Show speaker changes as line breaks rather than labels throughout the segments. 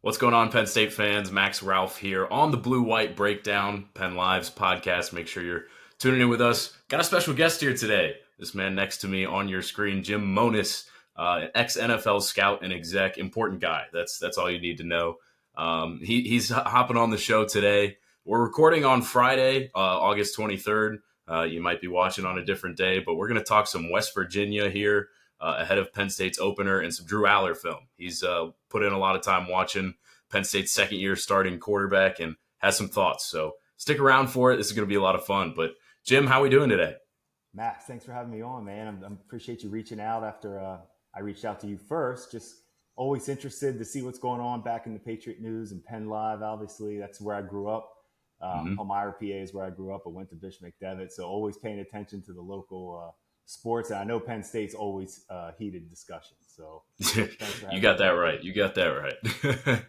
What's going on, Penn State fans? Max Ralph here on the Blue White Breakdown, Penn Live's podcast. Make sure you're tuning in with us. Got a special guest here today. This man next to me on your screen, Jim Monis, an ex-NFL scout and exec, important guy. That's all you need to know. He's hopping on the show today. We're recording on Friday, August 23rd. You might be watching on a different day, but we're going to talk some West Virginia here. Ahead of Penn State's opener and some Drew Allar film. He's put in a lot of time watching Penn State's second year starting quarterback and has some thoughts. So stick around for it. This is going to be a lot of fun. But Jim, how are we doing today?
Max, thanks for having me on, man. I appreciate you reaching out after I reached out to you first. Just always interested to see what's going on back in the Patriot News and Penn Live. Obviously, that's where I grew up. Palmyra, PA is where I grew up. I went to Bishop McDevitt, so always paying attention to the local sports. And I know Penn State's always heated discussion. So
You got that right. You got that right.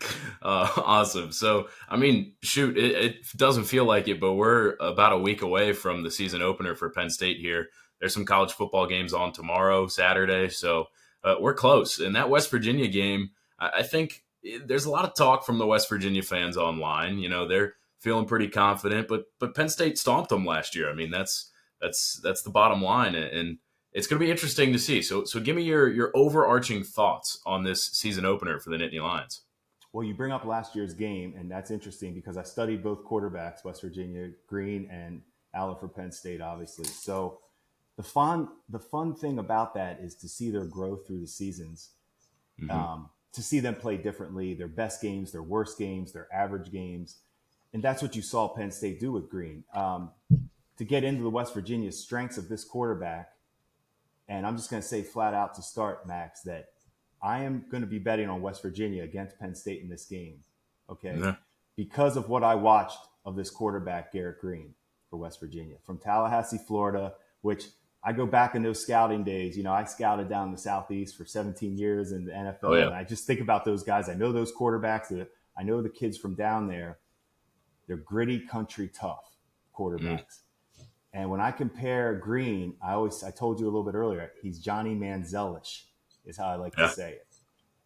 Awesome. So, I mean, shoot, it doesn't feel like it, but we're about a week away from the season opener for Penn State here. There's some college football games on tomorrow, Saturday. So we're close. And that West Virginia game, I think there's a lot of talk from the West Virginia fans online. You know, they're feeling pretty confident, but Penn State stomped them last year. I mean, that's the bottom line, and it's going to be interesting to see. So give me your overarching thoughts on this season opener for the Nittany Lions.
Well, you bring up last year's game, and that's interesting because I studied both quarterbacks, West Virginia, Greene and Allar for Penn State, obviously. So the fun thing about that is to see their growth through the seasons, to see them play differently, their best games, their worst games, their average games. And that's what you saw Penn State do with Greene. To get into the West Virginia strengths of this quarterback, and I'm just going to say flat out to start, Max, that I am going to be betting on West Virginia against Penn State in this game, okay? Yeah. Because of what I watched of this quarterback, Garrett Greene, for West Virginia. From Tallahassee, Florida, which I go back in those scouting days. You know, I scouted down in the Southeast for 17 years in the NFL. Oh, yeah. And I just think about those guys. I know those quarterbacks. I know the kids from down there. They're gritty, country, tough quarterbacks. And when I compare Greene, I told you a little bit earlier, he's Johnny Manziel-ish is how I like to say it.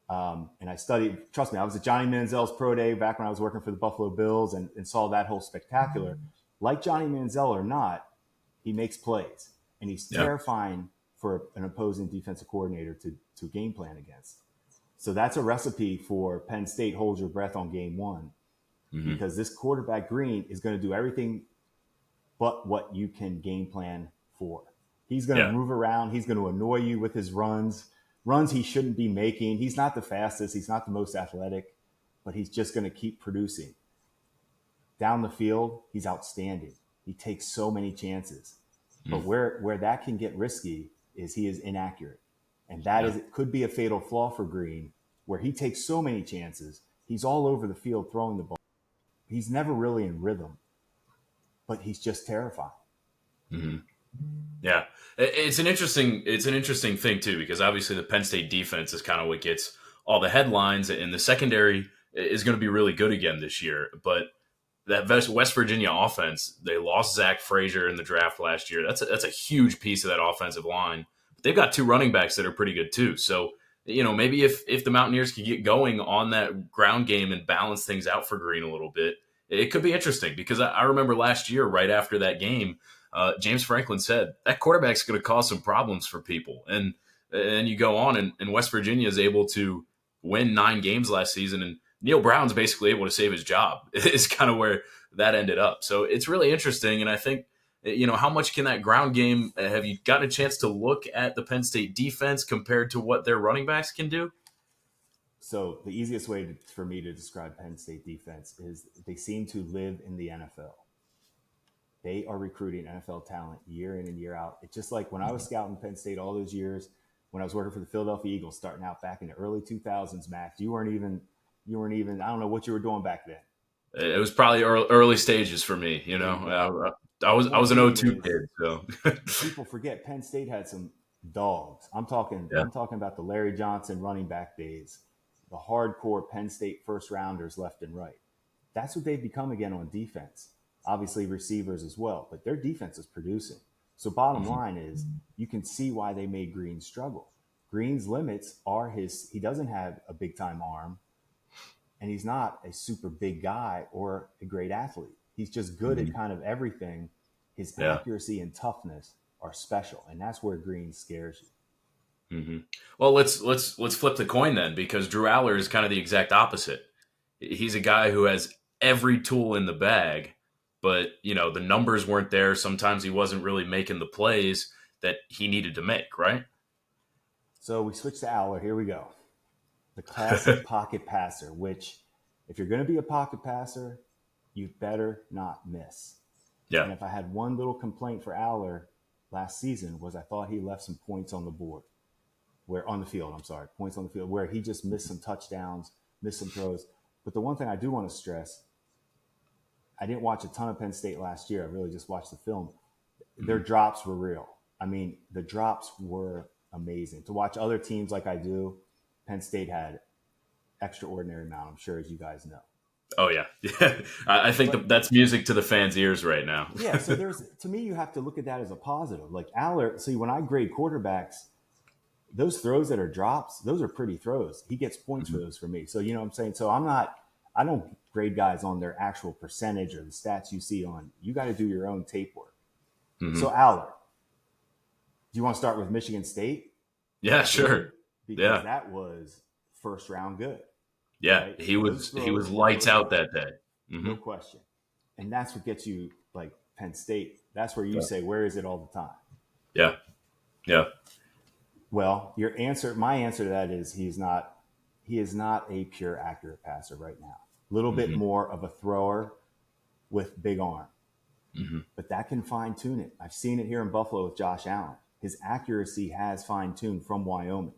And I studied, trust me, I was at Johnny Manziel's pro day back when I was working for the Buffalo Bills and saw that whole spectacular. Like Johnny Manziel or not, he makes plays. And he's terrifying for an opposing defensive coordinator to game plan against. So that's a recipe for Penn State, hold your breath on game one. Because this quarterback Greene is going to do everything but what you can game plan for. He's going to move around. He's going to annoy you with his runs he shouldn't be making. He's not the fastest. He's not the most athletic, but he's just going to keep producing. Down the field, he's outstanding. He takes so many chances. But where that can get risky is he is inaccurate. And that is, it could be a fatal flaw for Greene, where he takes so many chances. He's all over the field throwing the ball. He's never really in rhythm, but he's just terrifying.
Yeah, it's an interesting thing too, because obviously the Penn State defense is kind of what gets all the headlines, and the secondary is going to be really good again this year. But that West Virginia offense, they lost Zach Frazier in the draft last year. That's a huge piece of that offensive line. But they've got two running backs that are pretty good too. So, you know, maybe if the Mountaineers could get going on that ground game and balance things out for Greene a little bit, it could be interesting, because I remember last year, right after that game, James Franklin said that quarterback's going to cause some problems for people. And you go on, and West Virginia is able to win 9 games last season, and Neil Brown's basically able to save his job. Is kind of where that ended up. So it's really interesting, and I think, you know, how much can that ground game, have you gotten a chance to look at the Penn State defense compared to what their running backs can do?
So the easiest way for me to describe Penn State defense is they seem to live in the NFL. They are recruiting NFL talent year in and year out. It's just like when I was scouting Penn State all those years, when I was working for the Philadelphia Eagles, starting out back in the early 2000s, Max, you weren't even, I don't know what you were doing back then.
It was probably early stages for me, you know. I was an 02 kid, so
people forget Penn State had some dogs. I'm talking about the Larry Johnson running back days, the hardcore Penn State first rounders left and right. That's what they've become again on defense. Obviously receivers as well, but their defense is producing. So bottom line is, you can see why they made Greene struggle. Greene's limits are he doesn't have a big time arm, and he's not a super big guy or a great athlete. He's just good at kind of everything. His
Yeah.
accuracy and toughness are special, and that's where Greene scares you.
Well, let's flip the coin then, because Drew Allar is kind of the exact opposite. He's a guy who has every tool in the bag, but the numbers weren't there. Sometimes he wasn't really making the plays that he needed to make, right?
So we switch to Allar. Here we go. The classic pocket passer, which if you're going to be a pocket passer, you better not miss.
Yeah.
And if I had one little complaint for Allar last season was I thought he left some points on the board. Points on the field, where he just missed some touchdowns, missed some throws. But the one thing I do want to stress, I didn't watch a ton of Penn State last year. I really just watched the film. Their drops were real. I mean, the drops were amazing. To watch other teams like I do, Penn State had extraordinary amount, I'm sure, as you guys know.
Oh, yeah. I think that's music to the fans' ears right now.
Yeah, so to me, you have to look at that as a positive. Like Allar, see, when I grade quarterbacks, those throws that are drops, those are pretty throws. He gets points for those for me. So, you know what I'm saying? So I don't grade guys on their actual percentage or the stats you see on. You got to do your own tape work. So Allar, do you want to start with Michigan State?
Yeah, sure.
Because that was first round good.
Yeah,
right?
he was lights out that day.
No question. And that's what gets you like Penn State. That's where you say, where is it all the time?
Yeah. Yeah.
Well, my answer to that is he is not a pure accurate passer right now. A little bit more of a thrower with big arm. But that can fine tune it. I've seen it here in Buffalo with Josh Allen. His accuracy has fine tuned from Wyoming.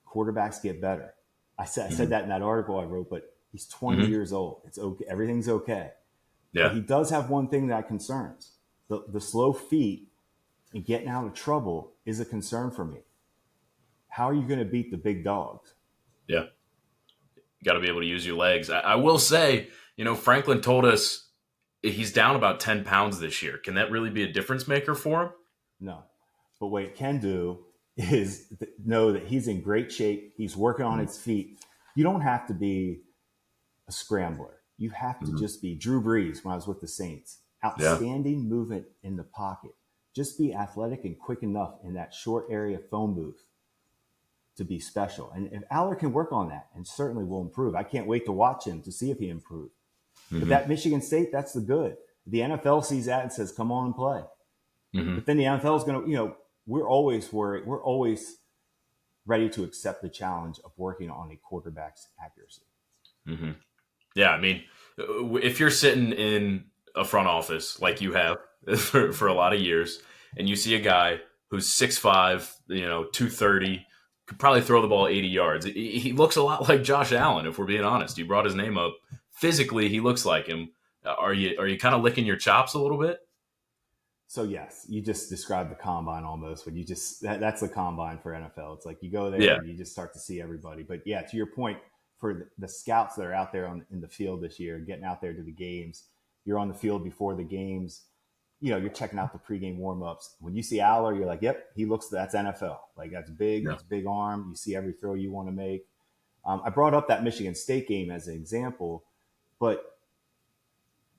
Quarterbacks get better. I said that in that article I wrote, but he's 20 years old. It's okay. Everything's okay.
Yeah.
But he does have one thing that concerns. The slow feet and getting out of trouble is a concern for me. How are you going to beat the big dogs?
Yeah. You got to be able to use your legs. I will say, Franklin told us he's down about 10 pounds this year. Can that really be a difference maker for him?
No. But what it can do is know that he's in great shape. He's working on his feet. You don't have to be a scrambler. You have to just be Drew Brees when I was with the Saints. Outstanding movement in the pocket. Just be athletic and quick enough in that short area phone booth to be special. And if Allar can work on that, and certainly will improve. I can't wait to watch him to see if he improves. But that Michigan State, that's the good. The NFL sees that and says, come on and play. But then the NFL is going to, we're always worried. We're always ready to accept the challenge of working on a quarterback's accuracy.
Yeah, I mean, if you're sitting in a front office like you have for a lot of years, and you see a guy who's 6'5", 230, could probably throw the ball 80 yards. He looks a lot like Josh Allen, if we're being honest. You brought his name up. Physically, he looks like him. Are you kind of licking your chops a little bit?
So yes, you just described the combine almost. When you that's the combine for NFL. It's like you go there and you just start to see everybody. But yeah, to your point, for the scouts that are out there in the field this year, getting out there to the games, you're on the field before the games. You're checking out the pregame warmups. When you see Allar, you're like, yep, that's NFL. Like that's big, that's big arm. You see every throw you want to make. I brought up that Michigan State game as an example, but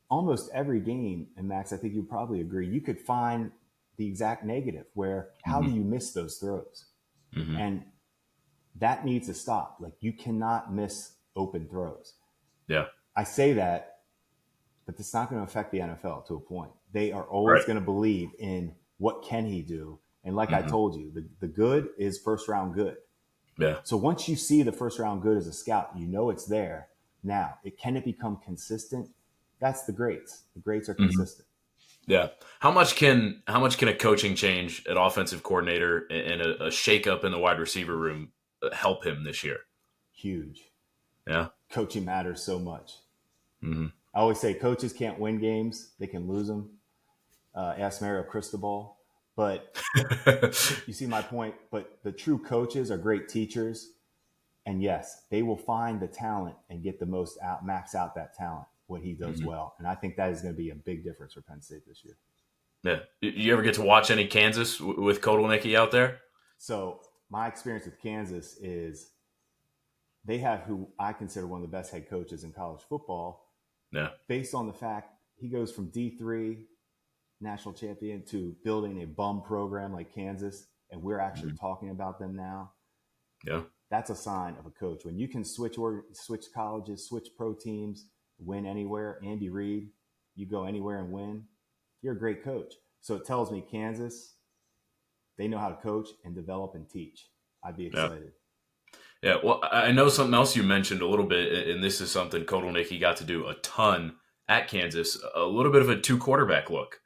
almost every game, and Max, I think you probably agree, you could find the exact negative where how do you miss those throws? And that needs to stop. Like you cannot miss open throws.
Yeah.
I say that, but it's not going to affect the NFL to a point. They are always going to believe in what can he do. And like I told you, the good is first round good.
Yeah.
So once you see the first round good as a scout, it's there. Now, can it become consistent? That's the greats. The greats are consistent.
Yeah. How much can a coaching change at offensive coordinator and a shakeup in the wide receiver room help him this year?
Huge.
Yeah.
Coaching matters so much. I always say coaches can't win games. They can lose them. Ask Mario Cristobal. But you see my point. But the true coaches are great teachers. And yes, they will find the talent and get the most out, max out that talent, what he does well. And I think that is going to be a big difference for Penn State this year.
Yeah. You ever get to watch any Kansas with Kotelnicki out there?
So my experience with Kansas is they have who I consider one of the best head coaches in college football,
Yeah.
based on the fact he goes from D3 national champion to building a bum program like Kansas, and we're actually
Mhm.
talking about them now.
Yeah.
That's a sign of a coach. When you can switch colleges, switch pro teams, win anywhere. Andy Reid, you go anywhere and win. You're a great coach. So it tells me Kansas, they know how to coach and develop and teach. I'd be
Yeah.
excited.
Yeah. Well, I know something else you mentioned a little bit, and this is something Kotelnicki got to do a ton at Kansas. A little bit of a two quarterback look.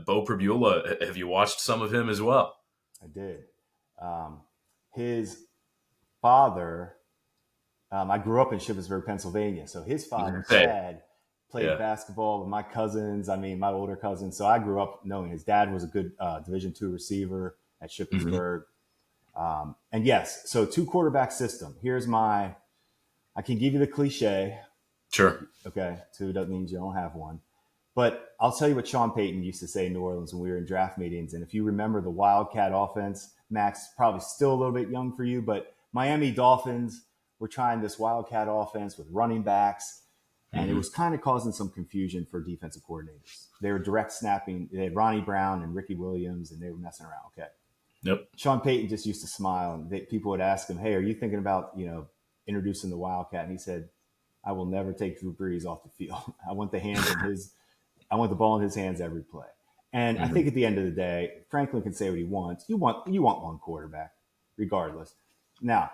Bo Pribula, have you watched some of him as well?
I did. Um, his father, I grew up in Shippensburg, Pennsylvania. So his father,
Say,
Chad, played
yeah.
basketball with my cousins. I mean, my older cousins. So I grew up knowing his dad was a good Division II receiver at
Hmm.
Shippensburg. And yes, so two quarterback system. I can give you the cliche.
Sure.
Okay. Two doesn't mean you don't have one. But I'll tell you what Sean Payton used to say in New Orleans when we were in draft meetings. And if you remember the Wildcat offense, Max, probably still a little bit young for you, but Miami Dolphins were trying this Wildcat offense with running backs, and it
Hmm.
was kind of causing some confusion for defensive coordinators. They were direct snapping. They had Ronnie Brown and Ricky Williams, and they were messing around. Okay.
Yep.
Sean Payton just used to smile, and people would ask him, "Hey, are you thinking about introducing the Wildcat?" And he said, "I will never take Drew Brees off the field. I want the ball in his hands every play." And I
Hmm.
think at the end of the day, Franklin can say what he wants. You want one quarterback, regardless. Now,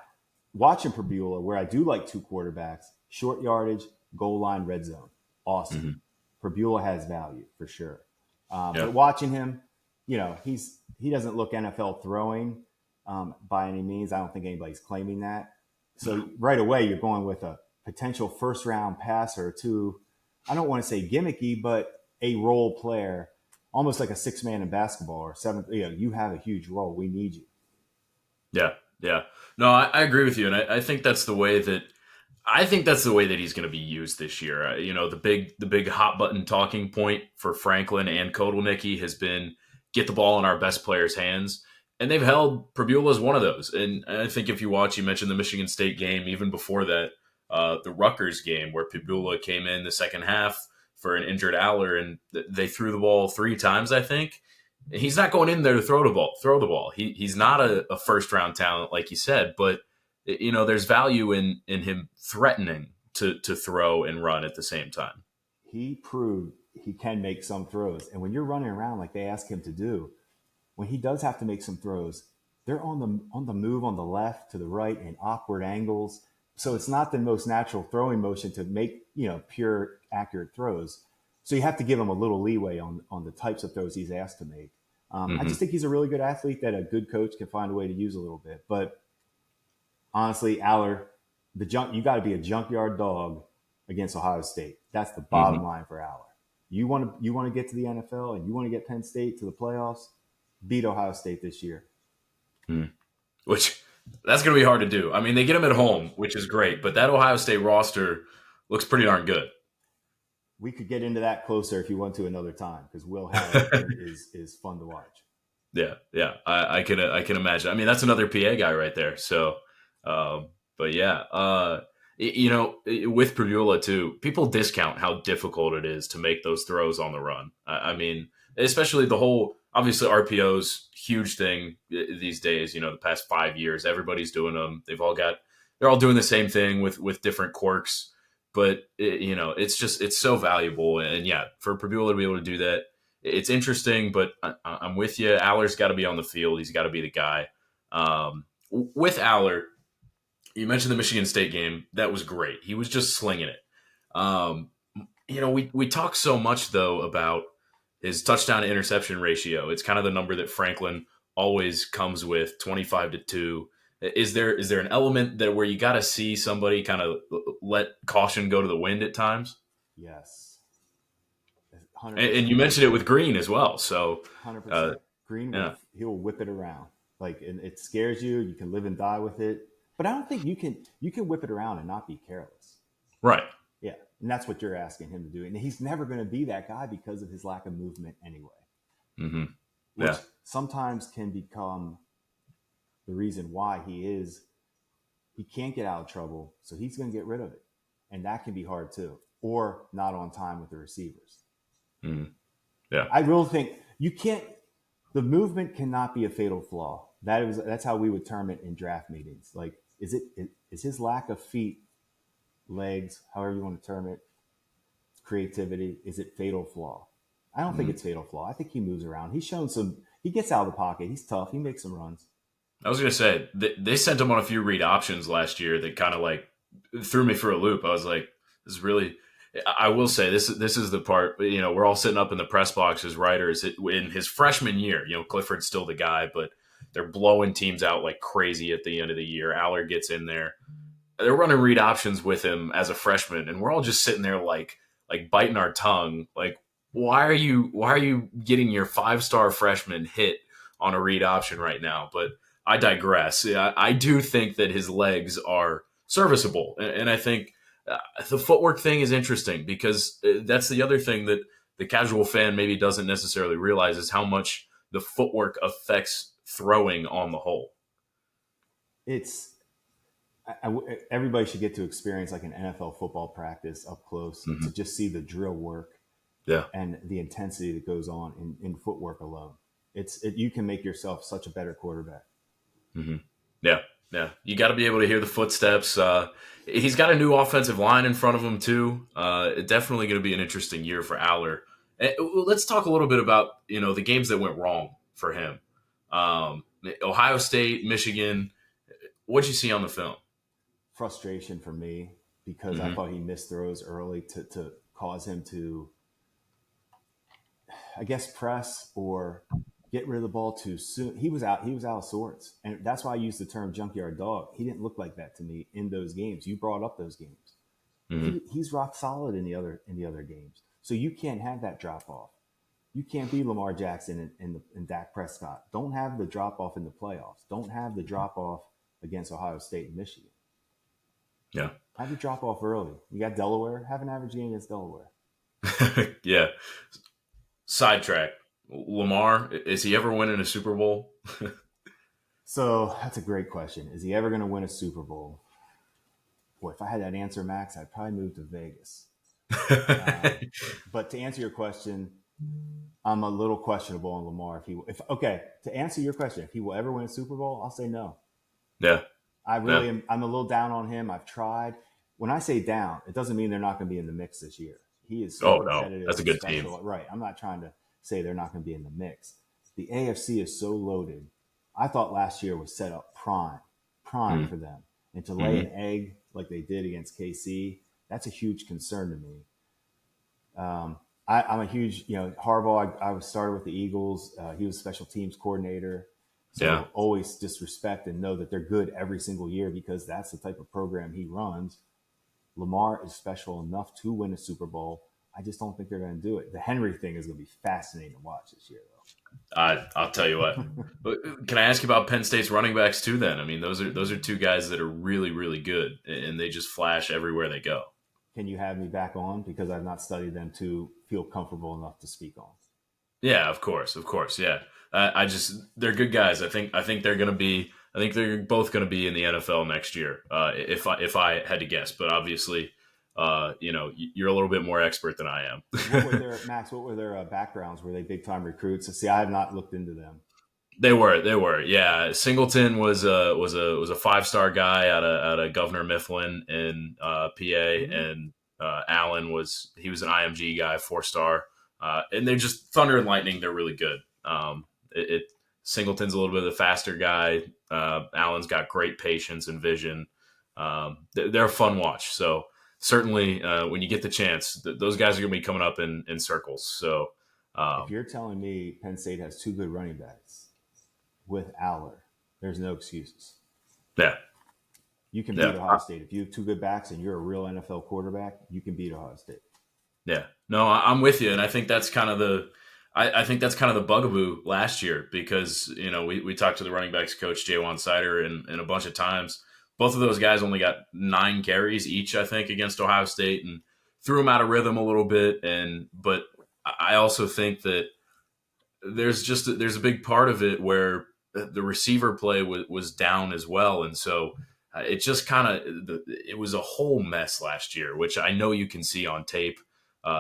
watching Prbula, where I do like two quarterbacks, short yardage, goal line, red zone, awesome.
Hmm.
Prbula has value for sure.
Yeah.
But watching him, he doesn't look NFL throwing by any means. I don't think anybody's claiming that.
No.
So right away, you're going with a potential first round passer to, I don't want to say gimmicky, but a role player, almost like a six man in basketball or seven. You have a huge role. We need you.
Yeah. Yeah. No, I agree with you, and I think that's the way that he's going to be used this year. The big hot button talking point for Franklin and Kotelnicki has been get the ball in our best players' hands, and they've held Prbula as one of those. And I think if you watch, you mentioned the Michigan State game, even before that, the Rutgers game where Prbula came in the second half for an injured Allar, and they threw the ball three times. I think he's not going in there to throw the ball. He's not a first round talent like you said, but there's value in him threatening to throw and run at the same time.
He proved he can make some throws. And when you're running around like they ask him to do, when he does have to make some throws, they're on the move on the left to the right in awkward angles. So it's not the most natural throwing motion to make pure accurate throws. So you have to give him a little leeway on the types of throws he's asked to make. I
Hmm.
just think he's a really good athlete that a good coach can find a way to use a little bit. But honestly, Aller, you got to be a junkyard dog against Ohio State. That's the bottom
Hmm.
line for Aller. You want to get to the NFL and you want to get Penn State to the playoffs. Beat Ohio State this year.
Which that's going to be hard to do. I mean, they get him at home, which is great, but that Ohio State roster looks pretty darn good.
We could get into that closer if you want to another time because Will Harrington is fun to watch.
Yeah, yeah, I can imagine. I mean, that's another PA guy right there. So, but yeah, with Prbula too, people discount how difficult it is to make those throws on the run. I mean, especially the whole obviously RPOs huge thing these days. The past 5 years, everybody's doing them. They're all doing the same thing with different quirks. But it's so valuable, and yeah, for Prbula to be able to do that, it's interesting, but I'm with you. Aller's got to be on the field. He's got to be the guy. With Aller, you mentioned the Michigan State game. That was great. He was just slinging it. Um, we talk so much though about his touchdown to interception ratio. It's kind of the number that Franklin always comes with, 25-2. Is there an element that where you got to see somebody kind of let caution go to the wind at times?
Yes,
And
100%.
you mentioned it with Green as well. So,
100%. Green
yeah,
he'll whip it around. Like, and it scares you. You can live and die with it. But I don't think you can whip it around and not be careless.
right.
Yeah, and that's what you're asking him to do. And he's never going to be that guy because of his lack of movement anyway,
Hmm.
which
Yeah.
sometimes can become the reason why He can't get out of trouble, so he's going to get rid of it. And that can be hard too. Or not on time with the receivers.
Mm. Yeah.
I really think you can't, the movement cannot be a fatal flaw. That's how we would term it in draft meetings. Like, is his lack of feet, legs, however you want to term it, creativity, is it fatal flaw? I don't think it's fatal flaw. I think he moves around. He gets out of the pocket. He's tough. He makes some runs.
I was going to say, they sent him on a few read options last year that kind of like threw me for a loop. I was like, this is really, I will say this is the part, we're all sitting up in the press box as writers. In his freshman year, Clifford's still the guy, but they're blowing teams out like crazy at the end of the year. Allar gets in there. They're running read options with him as a freshman, and we're all just sitting there like biting our tongue. Like, why are you getting your 5-star freshman hit on a read option right now? But I digress. I do think that his legs are serviceable, and I think the footwork thing is interesting because that's the other thing that the casual fan maybe doesn't necessarily realize is how much the footwork affects throwing on the whole.
Everybody should get to experience like an NFL football practice up close to just see the drill work and the intensity that goes on in footwork alone. You can make yourself such a better quarterback.
Mm-hmm. Yeah. You got to be able to hear the footsteps. He's got a new offensive line in front of him too. Definitely going to be an interesting year for Allar. Let's talk a little bit about the games that went wrong for him. Ohio State, Michigan. What'd you see on the film?
Frustration for me because I thought he missed throws early to cause him to, I guess, press or get rid of the ball too soon. He was out of sorts, and that's why I use the term junkyard dog. He didn't look like that to me in those games. You brought up those games. He's rock solid in the other games. So you can't have that drop off. You can't be Lamar Jackson and Dak Prescott. Don't have the drop off in the playoffs. Don't have the drop off against Ohio State and Michigan.
Yeah.
Have you drop off early. You got Delaware. Have an average game against Delaware.
Yeah. Sidetrack. Lamar, is he ever winning a Super Bowl?
So that's a great question. Is he ever going to win a Super Bowl? Boy, if I had that answer, Max, I'd probably move to Vegas. But to answer your question, I'm a little questionable on Lamar. To answer your question, if he will ever win a Super Bowl, I'll say no.
Yeah.
I really am. I'm a little down on him. I've tried. When I say down, it doesn't mean they're not going to be in the mix this year. He is so competitive.
That's a good team.
Right. I'm not trying to say they're not going to be in the mix. The AFC is so loaded. I thought last year was set up prime for them. And to lay an egg like they did against KC, that's a huge concern to me. I'm a huge, Harbaugh, I was started with the Eagles. He was special teams coordinator. So always just respect and know that they're good every single year because that's the type of program he runs. Lamar is special enough to win a Super Bowl. I just don't think they're going to do it. The Henry thing is going to be fascinating to watch this year, though.
I'll tell you what. But can I ask you about Penn State's running backs too? Then those are two guys that are really, really good, and they just flash everywhere they go.
Can you have me back on because I've not studied them to feel comfortable enough to speak on?
Yeah, of course, yeah. They're good guys. I think they're going to be. I think they're both going to be in the NFL next year. If I had to guess, but obviously, you're a little bit more expert than I am.
What were their backgrounds? Were they big time recruits? See, I have not looked into them.
They were. Yeah, Singleton was a 5-star guy out of Governor Mifflin in PA, and Allen he was an IMG guy, 4-star, and they're just thunder and lightning. They're really good. Singleton's a little bit of the faster guy. Allen's got great patience and vision. They're a fun watch. So certainly, when you get the chance, those guys are going to be coming up in circles. So
if you're telling me Penn State has 2 good running backs with Allar, there's no excuses.
Yeah.
You can beat Ohio State. If you have 2 good backs and you're a real NFL quarterback, you can beat Ohio State.
Yeah. No, I'm with you. And I think that's kind of the bugaboo last year because, we talked to the running backs coach, Jaywan Sider, and a bunch of times. Both of those guys only got 9 carries each, I think, against Ohio State and threw them out of rhythm a little bit. But I also think that there's a big part of it where the receiver play was down as well. And so It just kind of it was a whole mess last year, which I know you can see on tape.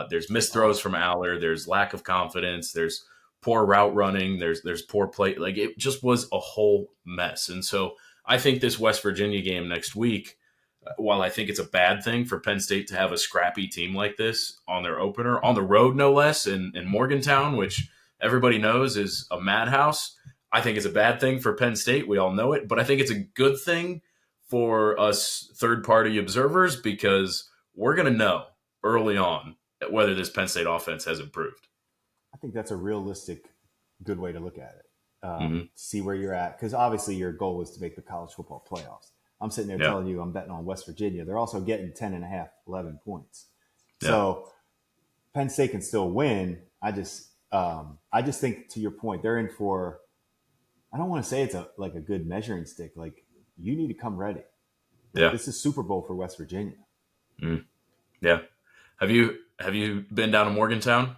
There's missed throws from Allar. There's lack of confidence. There's poor route running. There's poor play. Like it just was a whole mess. And so I think this West Virginia game next week, while I think it's a bad thing for Penn State to have a scrappy team like this on their opener, on the road no less, in Morgantown, which everybody knows is a madhouse, I think it's a bad thing for Penn State. We all know it, but I think it's a good thing for us third-party observers because we're going to know early on whether this Penn State offense has improved.
I think that's a realistic, good way to look at it. See where you're at, because obviously your goal is to make the college football playoffs. I'm sitting there telling you I'm betting on West Virginia. They're also getting 10.5, 11 points. So Penn State can still win. I just think, to your point, they're in for, I don't want to say it's like a good measuring stick. Like, you need to come ready.
Yeah.
This is Super Bowl for West Virginia.
Yeah. Have you been down to Morgantown?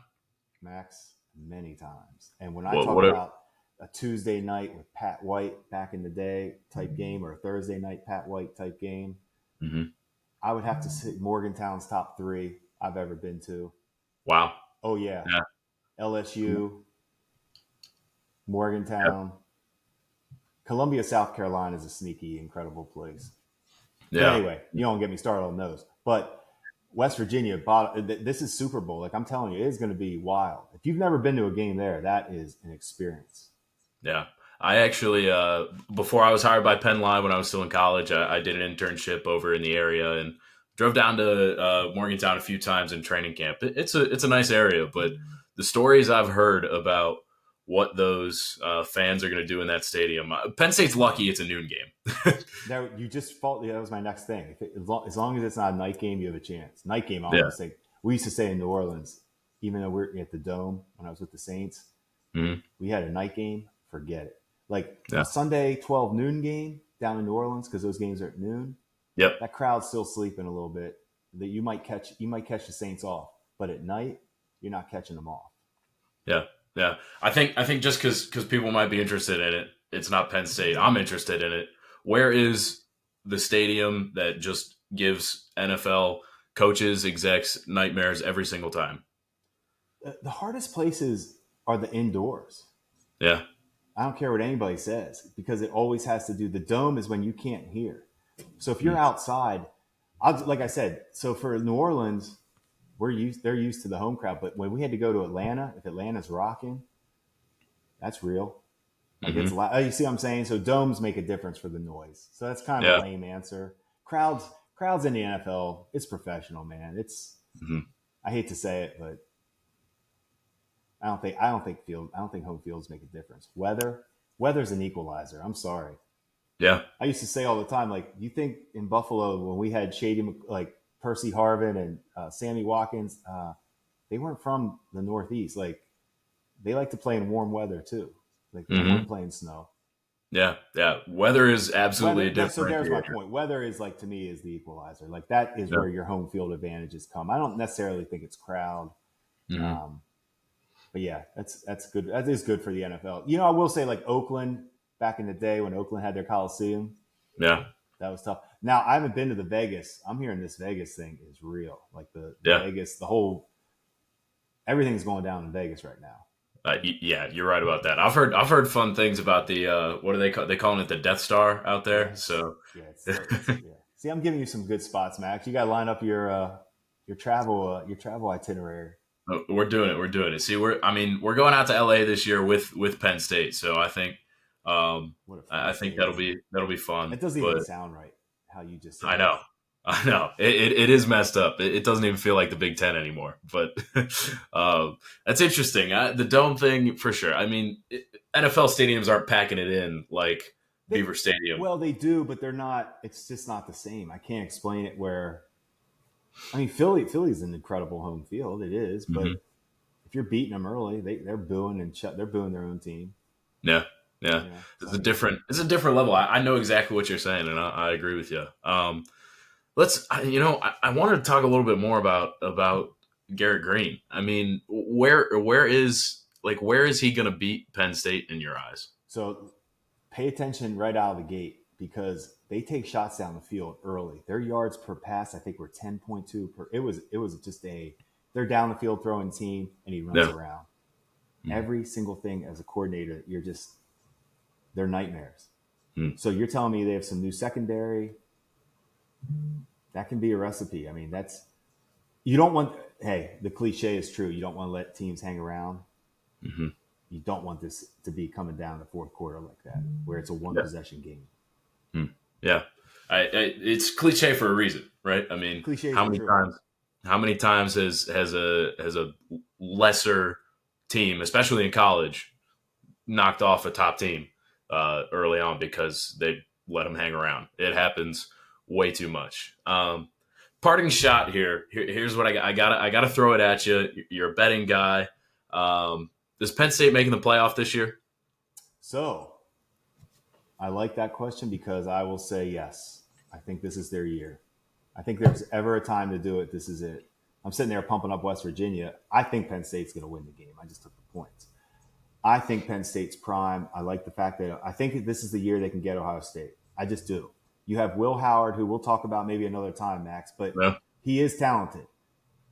Max, many times. And when I talk about a Tuesday night with Pat White back in the day type game, or a Thursday night Pat White type game, I would have to say Morgantown's top 3 I've ever been to.
Wow.
Oh, yeah. LSU, Morgantown. Columbia, South Carolina is a sneaky, incredible place.
Yeah.
But anyway, you don't get me started on those. But West Virginia, this is Super Bowl. Like, I'm telling you, it is going to be wild. If you've never been to a game there, that is an experience.
Yeah. I actually, before I was hired by Penn Live when I was still in college, I did an internship over in the area and drove down to Morgantown a few times in training camp. It's a nice area, but the stories I've heard about what those fans are going to do in that stadium, Penn State's lucky it's a noon game.
You just fault. Yeah, that was my next thing. As long as it's not a night game, you have a chance. Night game, I always think. We used to say in New Orleans, even though we're at the Dome when I was with the Saints, we had a night game. Forget it. Like a Sunday 12 noon game down in New Orleans, because those games are at noon.
Yep.
That crowd's still sleeping a little bit. That you might catch the Saints off, but at night you're not catching them off.
Yeah. Yeah. I think just because people might be interested in it, it's not Penn State. I'm interested in it. Where is the stadium that just gives NFL coaches, execs nightmares every single time?
The hardest places are the indoors.
Yeah.
I don't care what anybody says, because it always has to do. The Dome is when you can't hear. So if you're outside, like I said, so for New Orleans, they're used to the home crowd. But when we had to go to Atlanta, if Atlanta's rocking, that's real. Like it's loud. You see what I'm saying? So domes make a difference for the noise. So that's kind of a lame answer. Crowds in the NFL, it's professional, man. It's I hate to say it, but I don't think home fields make a difference. Weather's an equalizer. I'm sorry.
Yeah.
I used to say all the time, like, you think in Buffalo when we had like Percy Harvin and Sammy Watkins, they weren't from the Northeast. Like, they like to play in warm weather too. Like, they weren't playing snow.
Yeah. Yeah. Weather is absolutely different.
So there's my point. Weather is, like, to me, is the equalizer. Like, that is where your home field advantages come. I don't necessarily think it's crowd. But yeah, that's good. That is good for the NFL. You know, I will say, like, Oakland back in the day when Oakland had their Coliseum.
Yeah.
That was tough. Now, I haven't been to the Vegas. I'm hearing this Vegas thing is real. Like the Vegas, everything's going down in Vegas right now.
Yeah, you're right about that. I've heard fun things about the what do they call? They calling it the Death Star out there.
Yeah.
So
yeah. See, I'm giving you some good spots, Max. You got to line up your travel itinerary.
We're doing it. See, we're going out to LA this year with Penn State. So I think that'll be fun.
It doesn't even sound right how you just said
I know. It is messed up. It doesn't even feel like the Big Ten anymore. But that's interesting. The dome thing, for sure. I mean, NFL stadiums aren't packing it in like Beaver Stadium.
Well, they do, but they're not. It's just not the same. I can't explain it. Philly's an incredible home field. It is, but if you're beating them early, they're booing they're booing their own team.
Yeah. It's a different level. I know exactly what you're saying, and I agree with you. I wanted to talk a little bit more about Garrett Greene. I mean, where is he going to beat Penn State in your eyes?
So pay attention right out of the gate, because they take shots down the field early. Their yards per pass, I think, were 10.2 per. It was just they're down the field throwing team, and he runs around. Every single thing as a coordinator, they're nightmares. So you're telling me they have some new secondary. That can be a recipe. I mean, you don't want. Hey, the cliche is true. You don't want to let teams hang around.
Mm-hmm.
You don't want this to be coming down the fourth quarter like that, where it's a one-possession game.
Yeah, it's cliche for a reason, right? I mean,
Cliches
how many times has a lesser team, especially in college, knocked off a top team early on because they let them hang around? It happens way too much. Parting shot here. Here's what I gotta throw it at you. You're a betting guy. Is Penn State making the playoff this year?
So I like that question because I will say yes. I think this is their year. I think there's ever a time to do it. This is it. I'm sitting there pumping up West Virginia. I think Penn State's going to win the game. I just took the points. I think Penn State's prime. I like the fact that I think this is the year they can get Ohio State. I just do. You have Will Howard, who we'll talk about maybe another time, Max, but he is talented.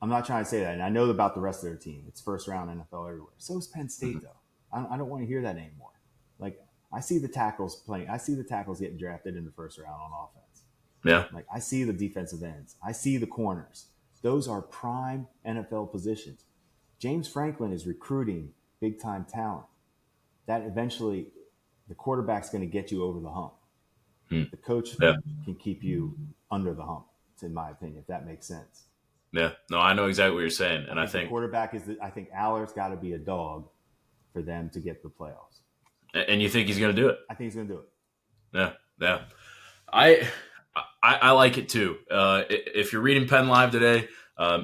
I'm not trying to say that. And I know about the rest of their team. It's first round NFL everywhere. So is Penn State, though. I don't want to hear that anymore. Like, I see the tackles playing. I see the tackles getting drafted in the first round on offense.
Yeah.
Like, I see the defensive ends. I see the corners. Those are prime NFL positions. James Franklin is recruiting big-time talent. That eventually, the quarterback's going to get you over the hump. The coach can keep you under the hump, in my opinion, if that makes sense.
Yeah. No, I know exactly what you're saying. And I think
the quarterback I think Allar's got to be a dog for them to get the playoffs.
And you think he's going to do it?
I think he's going to do it.
Yeah. Yeah. I like it too. If you're reading Penn Live today,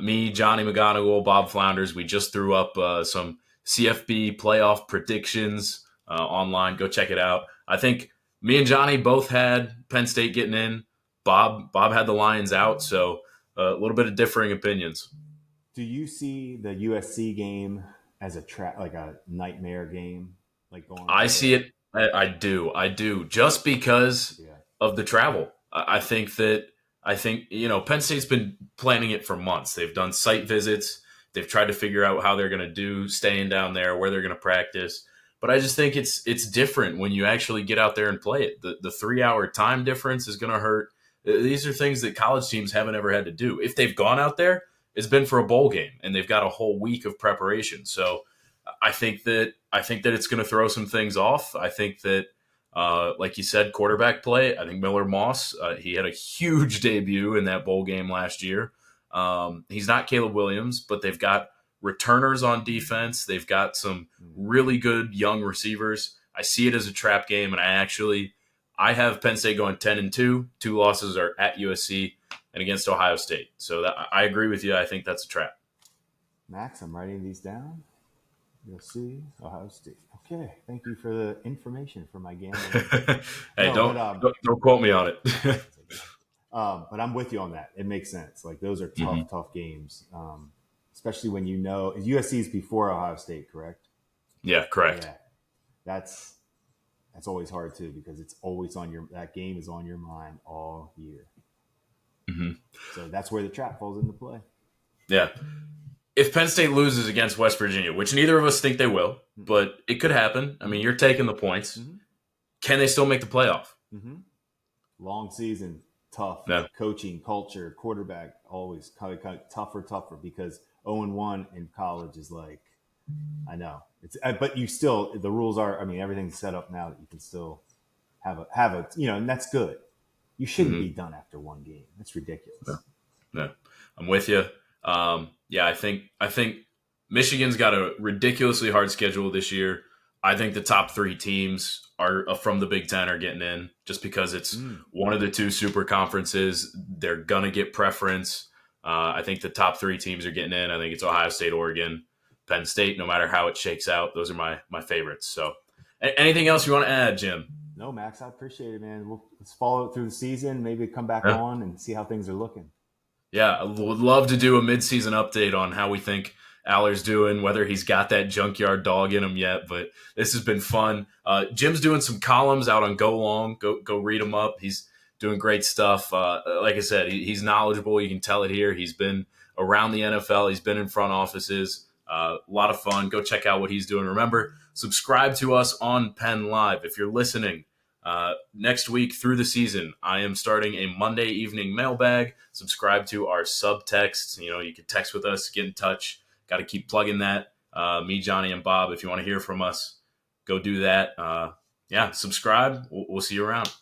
me, Johnny McGonigal, Bob Flounders, we just threw up some CFB playoff predictions online. Go check it out. I think me and Johnny both had Penn State getting in. Bob had the Lions out, so a little bit of differing opinions.
Do you see the USC game as like a nightmare game? Like going.
I see it. I do. Just because of the travel. I think Penn State's been planning it for months. They've done site visits. They've tried to figure out how they're going to do staying down there, where they're going to practice. But I just think it's different when you actually get out there and play it. The 3-hour time difference is going to hurt. These are things that college teams haven't ever had to do. If they've gone out there, it's been for a bowl game, and they've got a whole week of preparation. So I think that it's going to throw some things off. I think that, like you said, quarterback play. I think Miller Moss, he had a huge debut in that bowl game last year. He's not Caleb Williams, but they've got returners on defense. They've got some really good young receivers. I see it as a trap game, and I have Penn State going 10-2. 2 losses are at USC and against Ohio State. So I agree with you. I think that's a trap.
Max, I'm writing these down. USC, Ohio State. Okay, thank you for the information for my gambling.
Hey, don't quote me on it.
But I'm with you on that. It makes sense. Like, those are tough games, especially when USC is before Ohio State, correct?
Yeah, correct.
Yeah, that's always hard too, because it's always that game is on your mind all year. Mm-hmm. So that's where the trap falls into play.
Yeah. If Penn State loses against West Virginia, which neither of us think they will, but it could happen. I mean, you're taking the points. Mm-hmm. Can they still make the playoff?
Mm-hmm. Long season, tough.
Yeah.
Coaching, culture, quarterback, always kind of tougher, because 0-1 in college is like, I know. But you still, the rules are, I mean, everything's set up now that you can still have a and that's good. You shouldn't be done after one game. That's ridiculous.
Yeah. I'm with you. I think Michigan's got a ridiculously hard schedule this year. I think the top 3 teams are from the Big Ten are getting in, just because it's one of the 2 super conferences. They're gonna get preference. I think the top 3 teams are getting in. I think it's Ohio State, Oregon, Penn State. No matter how it shakes out, those are my favorites. So, anything else you want to add, Jim?
No, Max, I appreciate it, man. Let's follow it through the season. Maybe come back on and see how things are looking.
Yeah, I would love to do a midseason update on how we think Allar's doing, whether he's got that junkyard dog in him yet. But this has been fun. Jim's doing some columns out on Go Long. Go read him up. He's doing great stuff. Like I said, he's knowledgeable. You can tell it here. He's been around the NFL. He's been in front offices. A lot of fun. Go check out what he's doing. Remember, subscribe to us on Penn Live. If you're listening next week through the season, I am starting a Monday evening mailbag. Subscribe to our subtext. You can text with us, get in touch. Got to keep plugging that. Me, Johnny, and Bob, if you want to hear from us, go do that. Subscribe. We'll see you around.